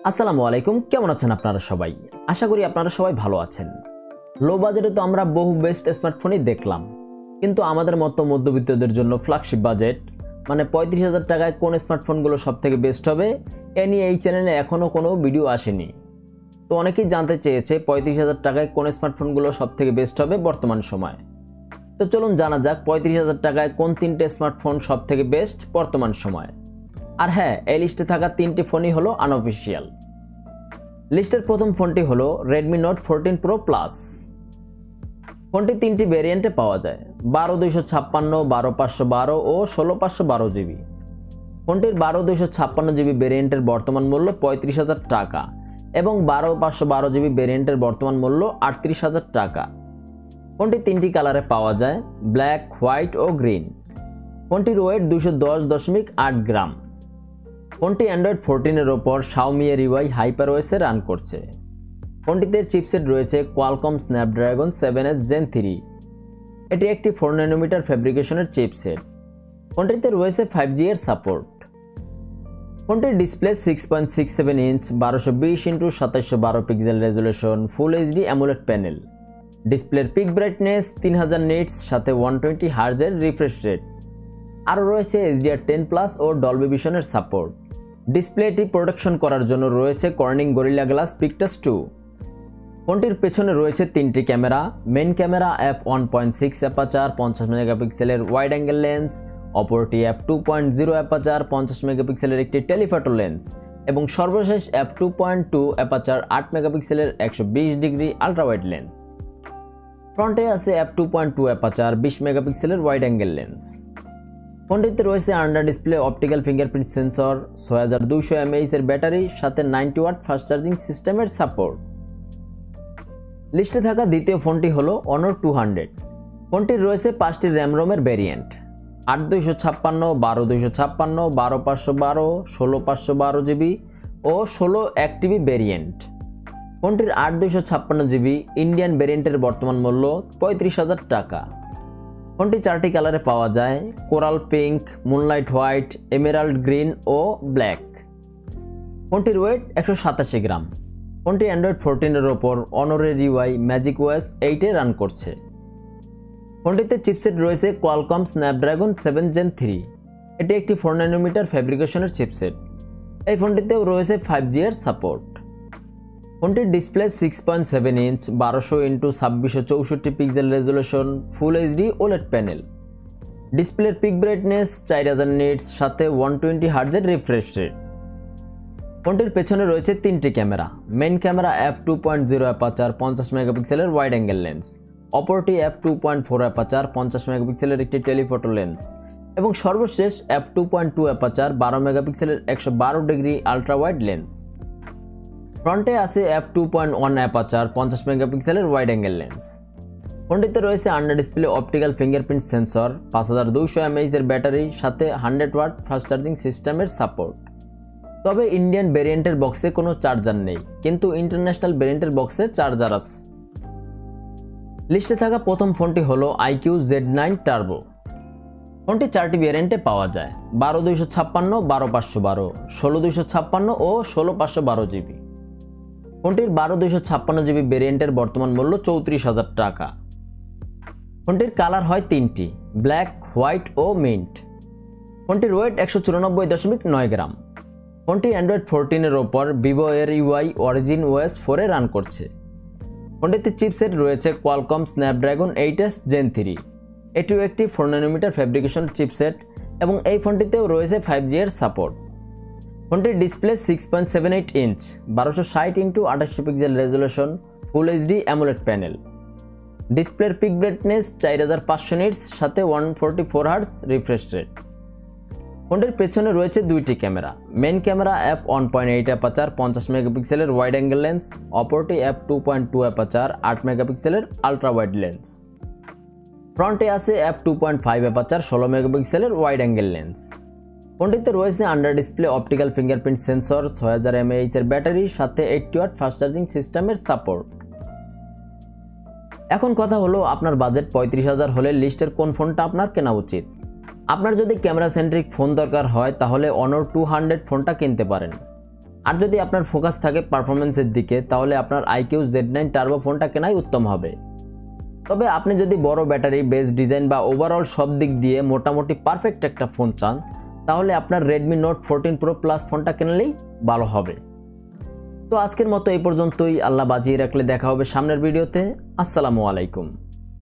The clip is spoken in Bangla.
আসসালামু আলাইকুম, কেমন আছেন আপনারা সবাই? আশা করি আপনারা সবাই ভালো আছেন। লো বাজেটে তো আমরা বহু বেস্ট স্মার্টফোনই দেখলাম, কিন্তু আমাদের মতো মধ্যবিত্তদের জন্য ফ্ল্যাগশিপ বাজেট মানে 35,000 টাকায় কোন স্মার্টফোনগুলো সবথেকে বেস্ট হবে এ নিয়ে এই চ্যানেলে এখনও কোনো ভিডিও আসেনি। তো অনেকেই জানতে চেয়েছে 35,000 টাকায় কোন স্মার্টফোনগুলো সবথেকে বেস্ট হবে বর্তমান সময়ে। তো চলুন জানা যাক 35,000 টাকায় কোন তিনটে স্মার্টফোন সবথেকে বেস্ট বর্তমান সময়ে। আর হ্যাঁ, এই লিস্টে থাকা তিনটি ফোনই হলো আনঅফিসিয়াল। লিস্টের প্রথম ফোনটি হলো Redmi Note 14 Pro Plus। ফোনটি তিনটি ভেরিয়েন্টে পাওয়া যায়, 12/256, 12/512 ও 16/512 জিবি। ফোনটির 12/256 জিবি ভেরিয়েন্টের বর্তমান মূল্য 35,000 টাকা এবং 12/512 জিবি ভেরিয়েন্টের বর্তমান মূল্য 38,000 টাকা। ফোনটি তিনটি কালারে পাওয়া যায়, ব্ল্যাক, হোয়াইট ও গ্রিন। ফোনটির ওয়েট 210.8 গ্রাম। ফোনটি অ্যান্ড্রয়েড 14-এর ওপর Xiaomi MIUI HyperOS-এ রান করছে। ফোনটিতে চিপসেট রয়েছে Qualcomm Snapdragon 7S Gen 3। এটি একটি 4 nm ফ্যাব্রিকেশনের চিপসেট। ফোনটিতে রয়েছে 5G এর সাপোর্ট। ফোনটির display 6.67 inch 1220x2712 pixel resolution full HD AMOLED panel. ডিসপ্লের পিক ব্রাইটনেস 3000 নিটস সাথে 120 হার্জের রিফ্রেশ রেট। আরও রয়েছে HDR10+ ও ডলবি ভিশনের সাপোর্ট। ডিসপ্লেটি প্রোটেকশন করার জন্য রয়েছে কর্নিং গরিলা গ্লাস পিকটাস 2। ফোনটির পেছনে রয়েছে তিনটি camera, main camera f1.6 aperture 50 মেগাপিক্সেলের ওয়াইড অ্যাঙ্গেল লেন্স, অপরটি f2.0 অ্যাপাচার 50 মেগাপিক্সেলের একটি টেলিফটো লেন্স এবং সর্বশেষ f2.2 অ্যাপাচার 8 মেগাপিক্সেলের 120 ডিগ্রি আল্ট্রাওয়াইড লেন্স। ফ্রন্টে আছে f2.2 অ্যাপাচার 20 মেগাপিক্সেলের ওয়াইড অ্যাঙ্গেল লেন্স। ফোনটিতে রয়েছে under display optical fingerprint sensor, 6200 mAh এর ব্যাটারি সাথে 90 ওয়াট ফাস্ট চার্জিং সিস্টেমের সাপোর্ট। লিস্টে থাকা দ্বিতীয় ফোনটি হলো Honor 200। ফোনটির রয়েছে 5টি র্যাম রোমের ভেরিয়েন্ট, 8/256, 12/256, 12/512, 16/512 জিবি ও 16/1 TB ভেরিয়েন্ট। ফোনটির 8/256 জিবি ইন্ডিয়ান ভেরিয়েন্টের বর্তমান মূল্য 35,000 টাকা। ফোনটি 4টি কালারে পাওয়া যায়, coral pink, moonlight white, emerald green ও ব্ল্যাক। ফোনটির ওয়েট 187 গ্রাম। ফোনটি অ্যান্ড্রয়েড 14-এর ওপর অনরের MIUI MagicOS 8-এ রান করছে। ফোনটিতে চিপসেট রয়েছে Qualcomm Snapdragon 7 Gen 3। এটি একটি 4 nm ফ্যাব্রিকেশনের চিপসেট। এই ফোনটিতেও রয়েছে 5G এর সাপোর্ট। ফোনটির display 6.7 inch 1200x2664 pixel resolution full HD OLED panel. ডিসপ্লের পিক ব্রাইটনেস 4000 নিটস সাথে 120 হার্জের রিফ্রেশ রেট। ফোনটির পেছনে রয়েছে তিনটি camera, main camera f2.0 aperture 50 মেগাপিক্সেলের ওয়াইড অ্যাঙ্গেল লেন্স, অপরটি f2.4 অ্যাপাচার 50 মেগাপিক্সেলের একটি টেলিফটো লেন্স এবং সর্বশেষ f2.2 অ্যাপাচার 12 মেগাপিক্সেলের 112 ডিগ্রি আল্ট্রাওয়াইড লেন্স। ফ্রন্টে আছে f2.1 অ্যাপাচার 50 মেগাপিক্সেলের ওয়াইড অ্যাঙ্গেল লেন্স। ফোনটিতে রয়েছে under display optical fingerprint sensor, 5200 mAh এর ব্যাটারি সাথে 100 ওয়াট ফাস্ট চার্জিং সিস্টেমের সাপোর্ট। তবে ইন্ডিয়ান ভেরিয়েন্টের বক্সে কোনো চার্জার নেই, কিন্তু ইন্টারন্যাশনাল ভেরিয়েন্টের বক্সে চার্জার আছে। লিস্টে থাকা প্রথম ফোনটি হলো iQOO Z9 Turbo। ফোনটি 4টি ভেরিয়েন্টে পাওয়া যায়, 12/256, 12/512, 16/256 ও 16/512 জিবি। ফোনটির 12/256 জিবি ভেরিয়েন্টের বর্তমান মূল্য 34,000 টাকা। ফোনটির কালার হয় তিনটি, ব্ল্যাক, হোয়াইট ও মিন্ট। ফোনটির ওয়েট 194.9 গ্রাম। ফোনটি অ্যান্ড্রয়েড 14-এর ওপর Vivo MIUI Origin OS 4-এ রান করছে। ফোনটিতে চিপসেট রয়েছে Qualcomm Snapdragon 8S Gen 3। এটিও একটি 4 nm ফ্যাব্রিকেশন চিপসেট এবং এই ফোনটিতেও রয়েছে 5G এর সাপোর্ট। ফোনটির display 6.78 inch 1260x2800 pixel resolution full HD AMOLED panel. ডিসপ্লের পিক ব্রাইটনেস 4500 নিটস সাথে 144 হার্জ রিফ্রেশ রেট। ফোনটির পেছনে রয়েছে দুইটি camera, main camera f1.8 aperture 50 মেগাপিক্সেলের ওয়াইড অ্যাঙ্গেল লেন্স, অপরটি f2.2 অ্যাপাচার 8 মেগাপিক্সেলের আল্ট্রা ওয়াইড লেন্স। ফ্রন্টে আছে f2.5 অ্যাপাচার 16 মেগাপিক্সেলের ওয়াইড অ্যাঙ্গেল লেন্স। ফোনটিতে রয়েছে under display optical fingerprint sensor, 6000 mAh এর ব্যাটারি সাথে 80 ওয়াট ফাস্ট চার্জিং সিস্টেমের সাপোর্ট। এখন কথা হলো, আপনার বাজেট 35,000 হলে লিস্টের কোন ফোনটা আপনার কেনা উচিত। আপনার যদি ক্যামেরা সেন্ট্রিক ফোন দরকার হয় তাহলে Honor 200 ফোনটা কিনতে পারেন। আর যদি আপনার ফোকাস থাকে পারফরমেন্সের দিকে তাহলে আপনার iQOO Z9 টার্বো ফোনটা কেনাই উত্তম হবে। তবে আপনি যদি বড় ব্যাটারি, বেস ডিজাইন বা ওভারঅল সব দিক দিয়ে মোটামুটি পারফেক্ট একটা ফোন চান তাহলে আপনার Redmi Note 14 Pro Plus ফোনটা কিনলেই ভালো হবে। তো আজকের মতো এই পর্যন্তই। আল্লাহ বাজিয়ে রাখলে দেখা হবে সামনের ভিডিওতে। আসসালামু আলাইকুম।